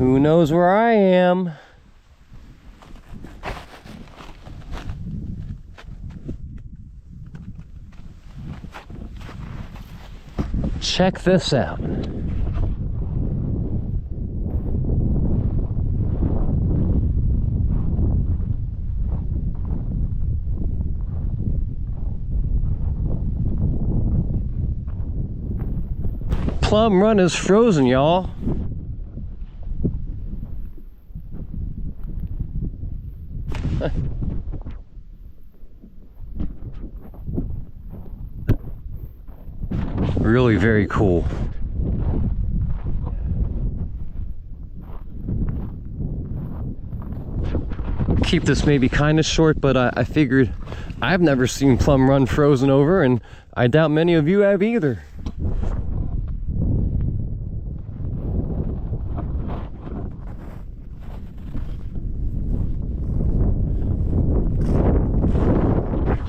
Who knows where I am? Check this out. Plum Run is frozen, y'all. Really very cool. Keep this maybe kind of short, but I figured I've never seen Plum Run frozen over, and I doubt many of you have either.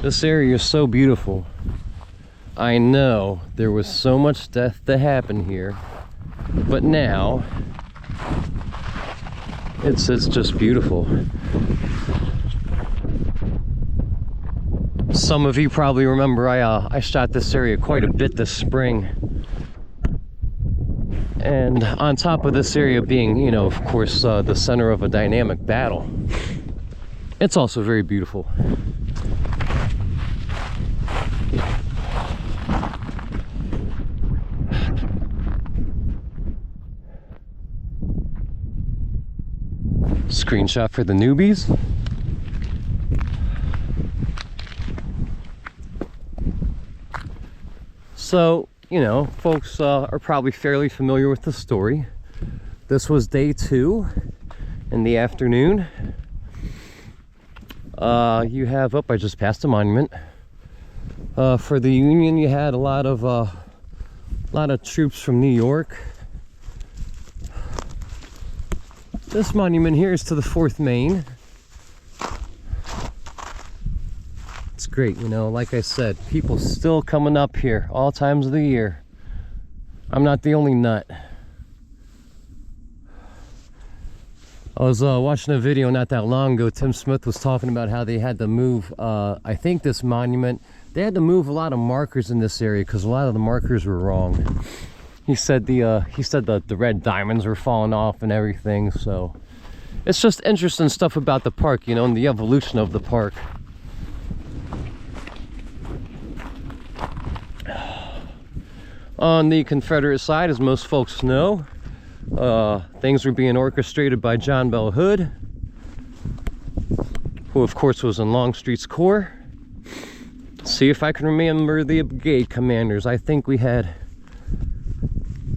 This area is so beautiful. I know there was so much death to happen here, but now it's just beautiful. Some of you probably remember I shot this area quite a bit this spring. And on top of this area being, you know, of course, the center of a dynamic battle, it's also very beautiful. Screenshot for the newbies. So, you know, folks are probably fairly familiar with the story. This was day 2 in the afternoon. You have up, I just passed a monument. For the Union, you had a lot of troops from New York. This monument here is to the 4th Maine. It's great, you know, like I said, people still coming up here all times of the year. I'm not the only nut. I was watching a video not that long ago. Tim Smith was talking about how they had to move, I think this monument, they had to move a lot of markers in this area because a lot of the markers were wrong. He said the red diamonds were falling off and everything. So it's just interesting stuff about the park, you know, and the evolution of the park. On the Confederate side, as most folks know, things were being orchestrated by John Bell Hood, who of course was in Longstreet's Corps. See if I can remember the brigade commanders. I think we had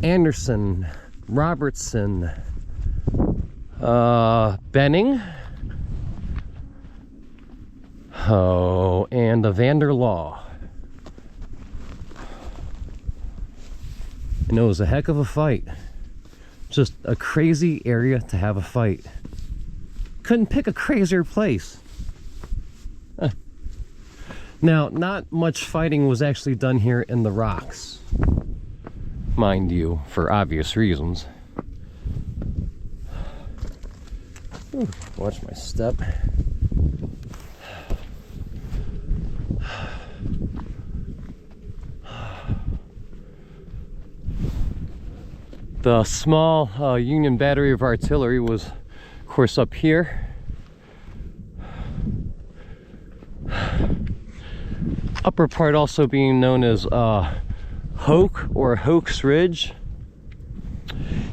Anderson, Robertson, Benning, and the Vanderlaw. And it was a heck of a fight. Just a crazy area to have a fight. Couldn't pick a crazier place. Now, not much fighting was actually done here in the rocks, mind you, for obvious reasons. Ooh, watch my step. The small Union battery of artillery was, of course, up here. Upper part also being known as Hoke or Hoke's Ridge.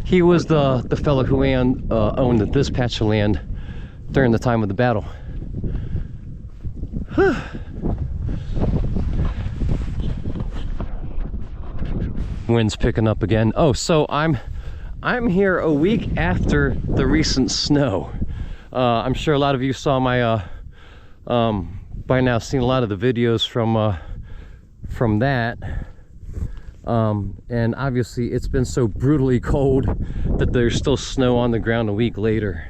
He was the fellow who owned this patch of land during the time of the battle. Wind's picking up again. Oh, so I'm here a week after the recent snow. I'm sure a lot of you saw my by now seen a lot of the videos from that. And obviously it's been so brutally cold that there's still snow on the ground a week later.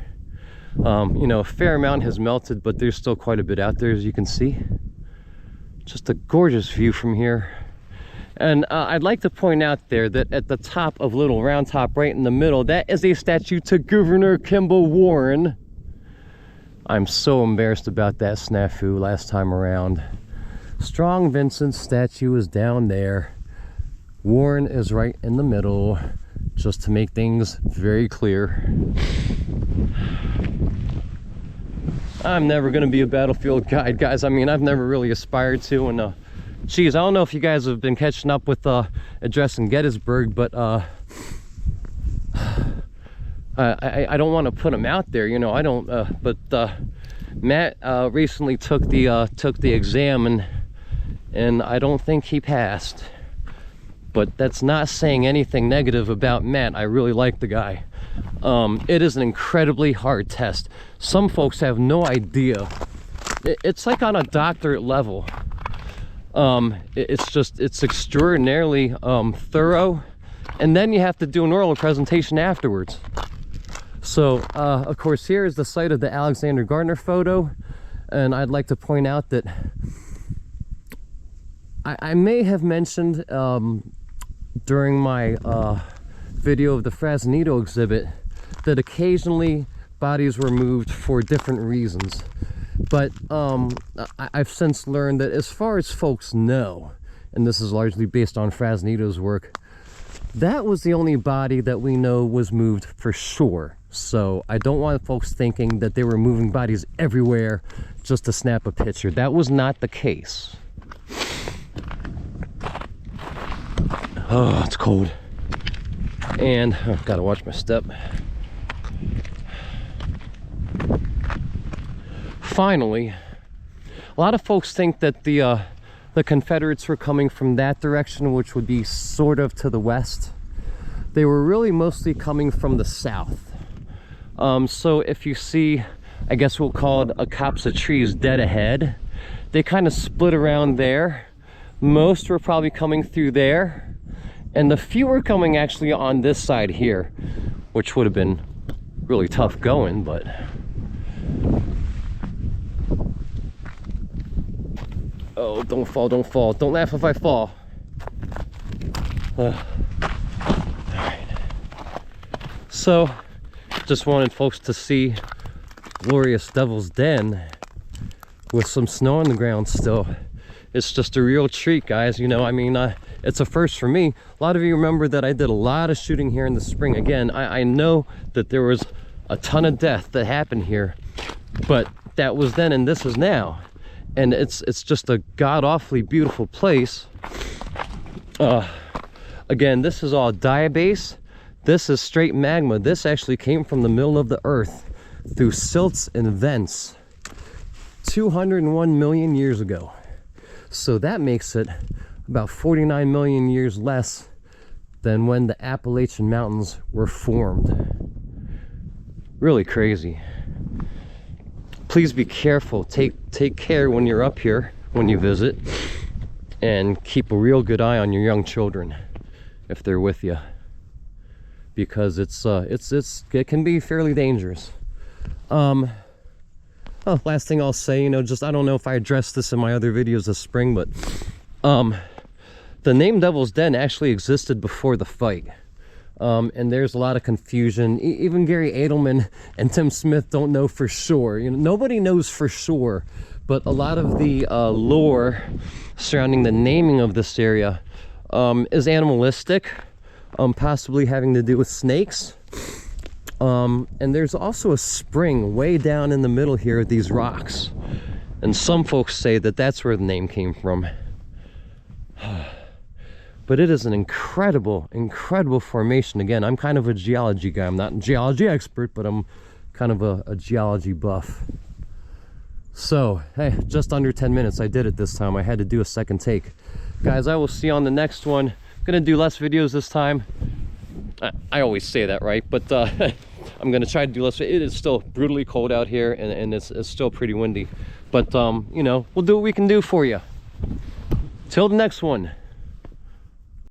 You know, a fair amount has melted, but there's still quite a bit out there, as you can see. Just a gorgeous view from here. And I'd like to point out there that at the top of Little Round Top, right in the middle, that is a statue to Governor Kimball Warren. I'm so embarrassed about that snafu last time around. Strong Vincent's statue is down there. Warren is right in the middle, just to make things very clear. I'm never going to be a battlefield guide, guys. I mean, I've never really aspired to, and geez, I don't know if you guys have been catching up with addressing Gettysburg, but I don't want to put him out there, you know. I don't. But Matt recently took the exam, and I don't think he passed. But that's not saying anything negative about Matt. I really like the guy. It is an incredibly hard test. Some folks have no idea. It's like on a doctorate level. It's extraordinarily thorough, and then you have to do an oral presentation afterwards. So of course, here is the site of the Alexander Gardner photo, and I'd like to point out that I may have mentioned during my video of the Fresnito exhibit that occasionally bodies were moved for different reasons. But I've since learned that as far as folks know, and this is largely based on Fresnito's work, that was the only body that we know was moved for sure. So I don't want folks thinking that they were moving bodies everywhere just to snap a picture. That was not the case. Oh, it's cold. And I've got to watch my step. Finally, a lot of folks think that the Confederates were coming from that direction, which would be sort of to the west. They were really mostly coming from the south. So if you see, I guess we'll call it a copse of trees dead ahead, they kind of split around there. Most were probably coming through there, and the few were coming actually on this side here, which would have been really tough going, but oh, don't fall, don't fall. Don't laugh if I fall. All right. So, just wanted folks to see glorious Devil's Den with some snow on the ground still. It's just a real treat, guys. You know, I mean, it's a first for me. A lot of you remember that I did a lot of shooting here in the spring. Again, I know that there was a ton of death that happened here, but that was then and this is now. And it's just a god-awfully beautiful place. Again, this is all diabase. This is straight magma. This actually came from the middle of the earth through silts and vents 201 million years ago. So that makes it about 49 million years less than when the Appalachian Mountains were formed. Really crazy. Please be careful. Take care when you're up here, when you visit, and keep a real good eye on your young children if they're with you, because it can be fairly dangerous. Oh, last thing I'll say, you know, just I don't know if I addressed this in my other videos this spring, but the name Devil's Den actually existed before the fight. And there's a lot of confusion. Even Gary Edelman and Tim Smith don't know for sure. You know, nobody knows for sure, but a lot of the lore surrounding the naming of this area is animalistic, possibly having to do with snakes. And there's also a spring way down in the middle here of these rocks, and some folks say that that's where the name came from. But it is an incredible formation. Again, I'm kind of a geology guy. I'm not a geology expert, but I'm kind of a geology buff. So, hey, just under 10 minutes. I did it this time. I had to do a second take. Guys, I will see you on the next one. I'm gonna do less videos this time. I always say that, right? But I'm gonna try to do less. It is still brutally cold out here, and it's still pretty windy. But you know, we'll do what we can do for you. Till the next one.